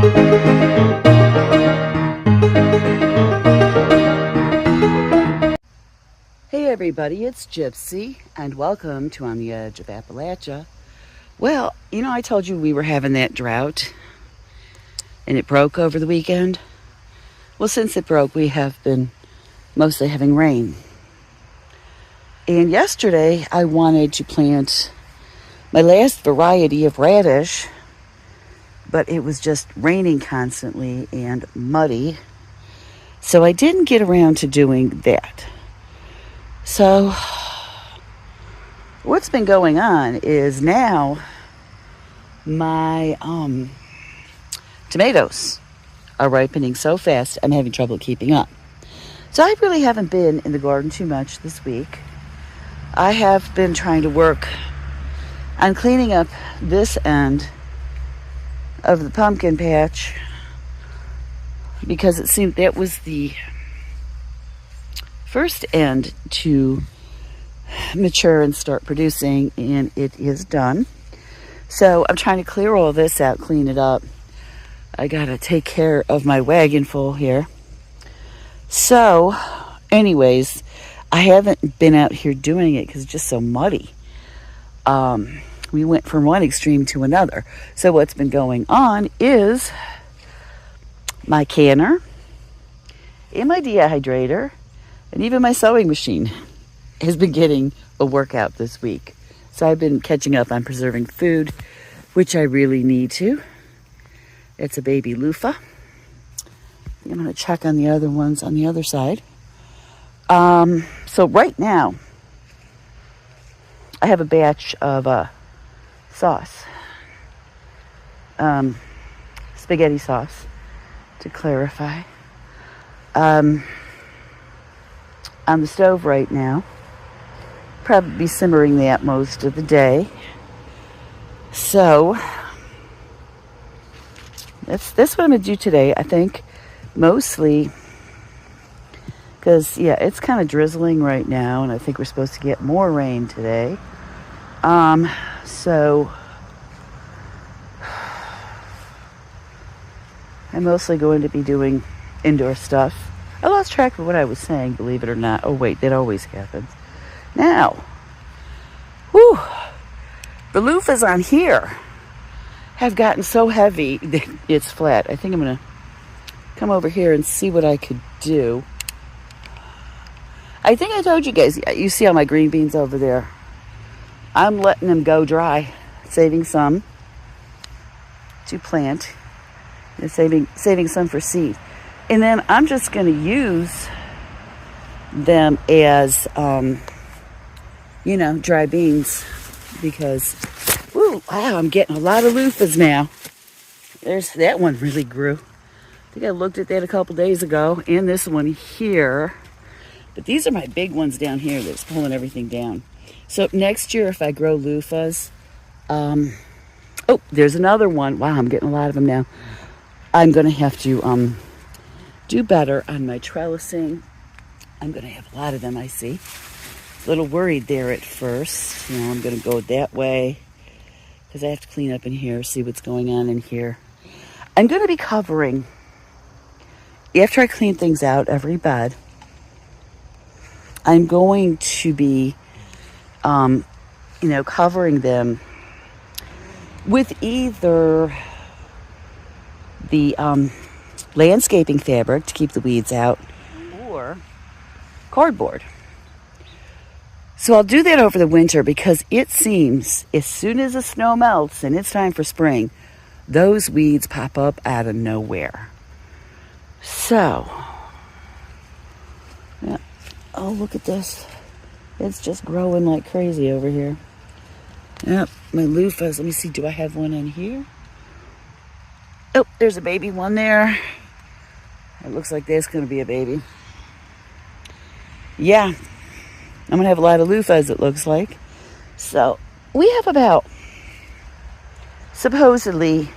Hey everybody, it's Gypsy, and welcome to On the Edge of Appalachia. Well, I told you we were having that drought, and it broke over the weekend. Well, since it broke, we have been mostly having rain. And yesterday, I wanted to plant my last variety of radish, but it was just raining constantly and muddy, so I didn't get around to doing that. So, what's been going on is now my tomatoes are ripening so fast, I'm having trouble keeping up. So I really haven't been in the garden too much this week. I have been trying to work on cleaning up this end of the pumpkin patch because it seemed that was the first end to mature and start producing, and it is done. So I'm trying to clear all this out, clean it up. I gotta take care of my wagon full here. So anyways, I haven't been out here doing it because it's just so muddy. We went from one extreme to another. So what's been going on is my canner and my dehydrator and even my sewing machine has been getting a workout this week. So I've been catching up on preserving food, which I really need to. It's a baby loofah. I'm going to check on the other ones on the other side. So right now, I have a batch of sauce. Spaghetti sauce, to clarify. On the stove right now. Probably be simmering that most of the day. So that's what I'm going to do today, I think. Mostly because, it's kind of drizzling right now, and I think we're supposed to get more rain today. So I'm mostly going to be doing indoor stuff. I lost track of what I was saying, believe it or not. Oh, wait, that always happens. Now, the loofahs on here have gotten so heavy that it's flat. I think I'm going to come over here and see what I could do. I think I told you guys, you see all my green beans over there. I'm letting them go dry, saving some to plant, and saving some for seed. And then I'm just going to use them as, dry beans because, wow, I'm getting a lot of loofahs now. That one really grew. I think I looked at that a couple days ago, and this one here. But these are my big ones down here that's pulling everything down. So next year, if I grow loofahs, there's another one. Wow, I'm getting a lot of them now. I'm going to have to do better on my trellising. I'm going to have a lot of them, I see. A little worried there at first. I'm going to go that way because I have to clean up in here, see what's going on in here. I'm going to be covering, after I clean things out, every bed, I'm going to be, covering them with either the landscaping fabric to keep the weeds out or cardboard. So I'll do that over the winter because it seems as soon as the snow melts and it's time for spring, those weeds pop up out of nowhere. So, oh, look at this. It's just growing like crazy over here. Yep, my loofahs. Let me see, do I have one in here? Oh, there's a baby one there. It looks like there's going to be a baby. Yeah, I'm going to have a lot of loofahs, it looks like. So, we have about, supposedly,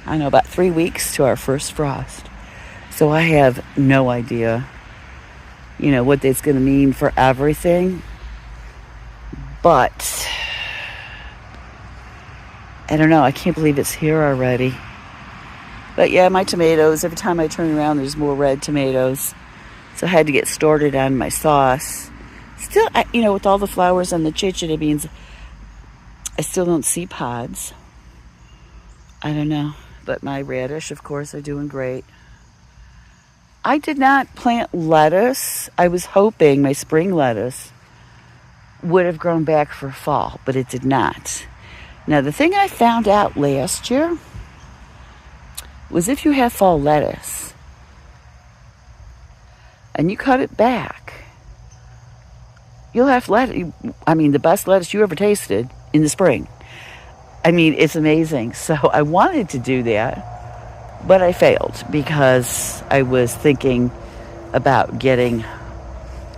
about 3 weeks to our first frost. So I have no idea, what that's going to mean for everything. But I don't know. I can't believe it's here already. But yeah, my tomatoes, every time I turn around, there's more red tomatoes. So I had to get started on my sauce. Still, with all the flowers on the chichita beans, I still don't see pods. I don't know. But my radish, of course, are doing great. I did not plant lettuce. I was hoping my spring lettuce would have grown back for fall, but it did not. Now, the thing I found out last year was if you have fall lettuce and you cut it back, you'll have the best lettuce you ever tasted in the spring. I mean, it's amazing. So I wanted to do that, but I failed because I was thinking about getting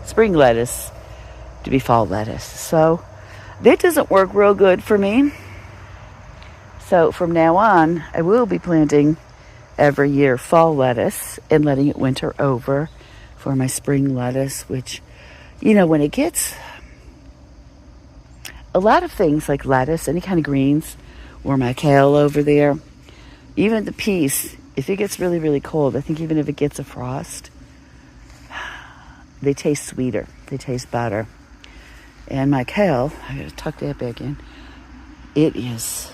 spring lettuce to be fall lettuce. So that doesn't work real good for me. So from now on, I will be planting every year fall lettuce and letting it winter over for my spring lettuce, which, when it gets a lot of things like lettuce, any kind of greens, or my kale over there, even the peas, if it gets really, really cold, I think even if it gets a frost, they taste sweeter. They taste better. And my kale, I gotta tuck that back in. It is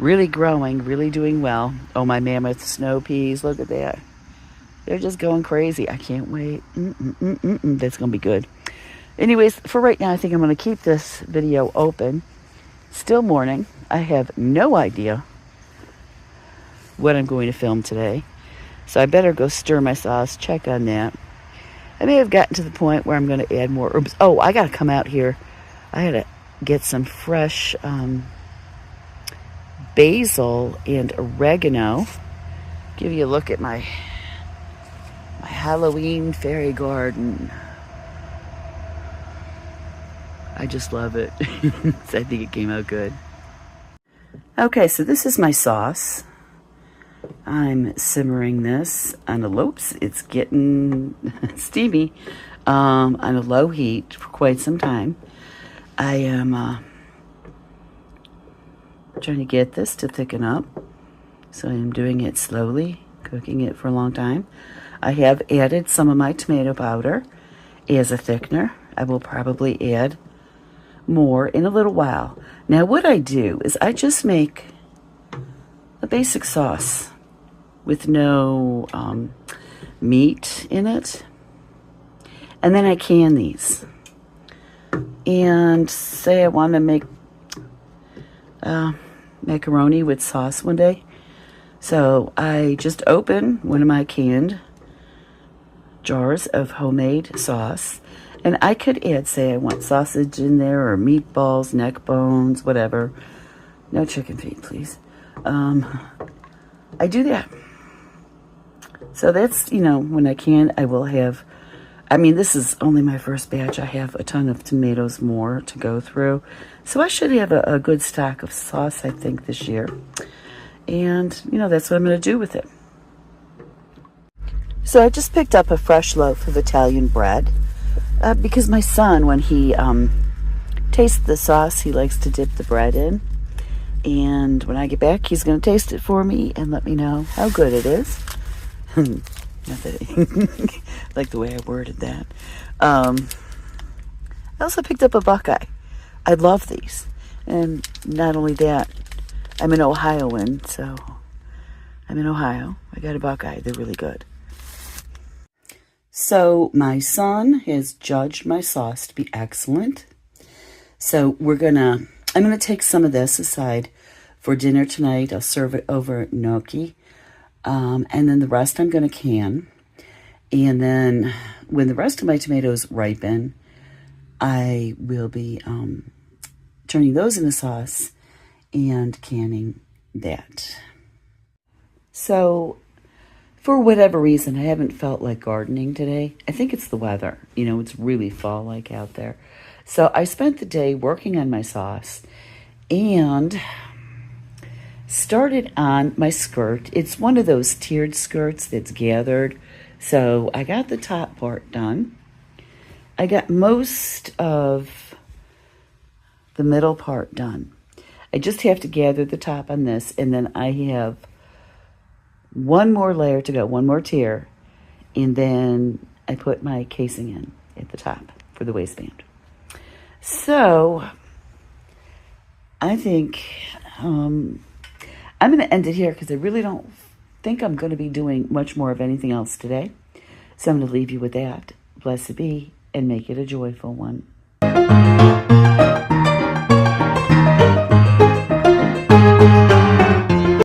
really growing, really doing well. Oh, my mammoth snow peas, look at that. They're just going crazy. I can't wait. That's gonna be good. Anyways, for right now, I think I'm gonna keep this video open. Still morning. I have no idea what I'm going to film today. So I better go stir my sauce, check on that. I may have gotten to the point where I'm going to add more herbs. Oh, I got to come out here. I got to get some fresh basil and oregano. Give you a look at my Halloween fairy garden. I just love it. I think it came out good. Okay, so this is my sauce. I'm simmering this on a it's getting steamy, on a low heat for quite some time. I am trying to get this to thicken up, so I'm doing it slowly, cooking it for a long time. I have added some of my tomato powder as a thickener. I will probably add more in a little while. Now what I do is I just make a basic sauce with no meat in it. And then I can these. And say I want to make macaroni with sauce one day. So I just open one of my canned jars of homemade sauce. And I could add, say I want sausage in there or meatballs, neck bones, whatever. No chicken feet, please. I do that. So that's, when I can, I will have, this is only my first batch. I have a ton of tomatoes more to go through. So I should have a good stock of sauce, I think, this year. And, that's what I'm going to do with it. So I just picked up a fresh loaf of Italian bread because my son, when he tastes the sauce, he likes to dip the bread in. And when I get back, he's going to taste it for me and let me know how good it is. Not that like the way I worded that. I also picked up a Buckeye. I love these. And not only that, I'm an Ohioan, so I'm in Ohio. I got a Buckeye. They're really good. So my son has judged my sauce to be excellent. So I'm going to take some of this aside for dinner tonight. I'll serve it over gnocchi. And then the rest I'm going to can. And then when the rest of my tomatoes ripen, I will be turning those into sauce and canning that. So for whatever reason, I haven't felt like gardening today. I think it's the weather. It's really fall-like out there. So I spent the day working on my sauce and started on my skirt. It's one of those tiered skirts that's gathered. So I got the top part done. I got most of the middle part done. I just have to gather the top on this, and then I have one more layer to go, one more tier, and then I put my casing in at the top for the waistband. So I think I'm going to end it here because I really don't think I'm going to be doing much more of anything else today. So I'm going to leave you with that. Blessed be, and make it a joyful one.